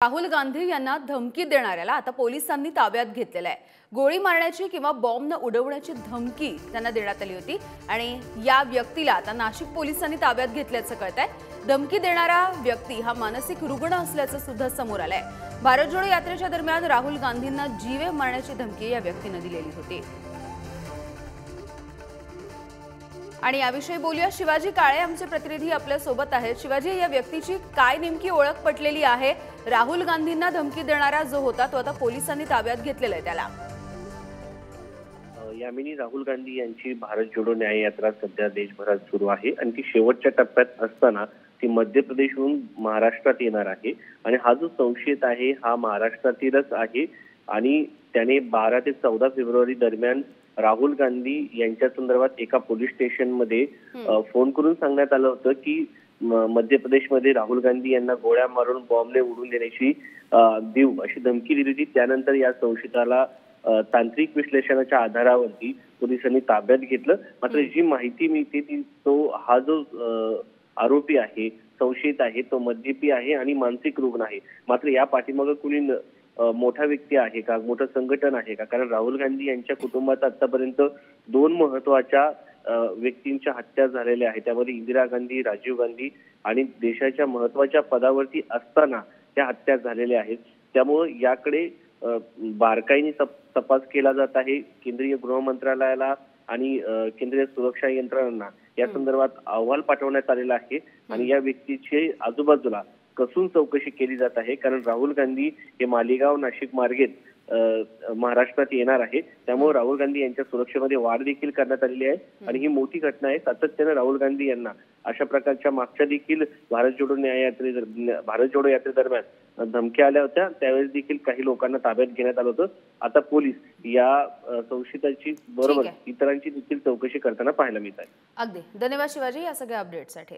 राहुल गांधी यांना धमकी देणाऱ्याला आता पोलिसांनी ताब्यात घेतलेलं आहे। गोळी मारण्याची किंवा बॉम्ब उडवण्याची धमकी त्यांना देण्यात आली होती आणि या व्यक्तीला आता नाशिक पोलिसांनी ताब्यात घेतल्याचं कळतंय। धमकी देणारा व्यक्ती हा मानसिक रुग्ण असल्याचं सुद्धा समोर आलंय। भारत जोडो यात्रेच्या दरम्यान राहुल गांधींना जीवे मारण्याची धमकी या व्यक्तीने दिलेली होती। आणि याविषयी बोलूया, शिवाजी काळे आमचे प्रतिनिधी आपल्या सोबत आहेत। शिवाजी, या व्यक्तीची काय नेमकी ओळख पटलेली आहे? राहुल गांधींना धमकी देणारा जो होता तो आता पोलिसांनी ताब्यात घेतलेला आहे त्याला। यामिनी राहुल गांधी यांची भारत जोडो न्याय यात्रा सध्या देशभरात सुरू आहे आणि ती शेवटच्या टप्प्यात असताना ती मध्य प्रदेशहून महाराष्ट्रात येणार आहे आणि हा जो संशयित आहे हा महाराष्ट्रातीलच आहे आणि त्याने 12 ते 14 फेब्रुवारी दरम्यान राहुल गांधी यांच्या संदर्भात एका पोलीस स्टेशनमध्ये फोन करून सांगण्यात आलं होतं की मध्य प्रदेशमध्ये राहुल गांधी यांना गोळ्या मारून बॉम्बने उडवून देण्याची देऊ अशी धमकी दिली होती। त्यानंतर या संशयिताला तांत्रिक विश्लेषणाच्या आधारावरती पोलिसांनी ताब्यात घेतलं। मात्र जी माहिती मिळते ती हा जो आरोपी आहे, संशयित आहे, तो मद्यपी आहे आणि मानसिक रुग्ण आहे। मात्र या पाठीमागे कुणी मोठा व्यक्ती आहे का, मोठं संघटन आहे का? कारण राहुल गांधी यांच्या कुटुंबात आतापर्यंत 2 महत्वाच्या व्यक्तींच्या हत्या झालेल्या आहेत। त्यामध्ये इंदिरा गांधी, राजीव गांधी आणि देशाच्या महत्वाच्या पदावरती असताना त्या हत्या झालेल्या आहेत। त्यामुळे याकडे बारकाईने तपास केला जात आहे। केंद्रीय गृह मंत्रालयाला आणि केंद्रीय सुरक्षा यंत्रणांना या संदर्भात अहवाल पाठवण्यात आलेला आहे आणि या व्यक्तीचे आजूबाजूला कसून चौकशी केली जात आहे। कारण राहुल गांधी हे मालेगाव नाशिक मार्गेत महाराष्ट्रात येणार आहे, त्यामुळे राहुल गांधी यांच्या सुरक्षेमध्ये वाढ देखील करण्यात आलेली आहे आणि ही मोठी घटना आहे। सातत्याने राहुल गांधी यांना अशा प्रकारच्या मागच्या देखील भारत जोडो यात्रेदरम्यान धमक्या आल्या होत्या, त्यावेळेस देखील काही लोकांना ताब्यात घेण्यात आलं होतं। आता पोलीस या संशयिताची बरोबर इतरांची देखील चौकशी करताना पाहायला मिळत आहे। अगदी धन्यवाद शिवाजी या सगळ्या अपडेटसाठी।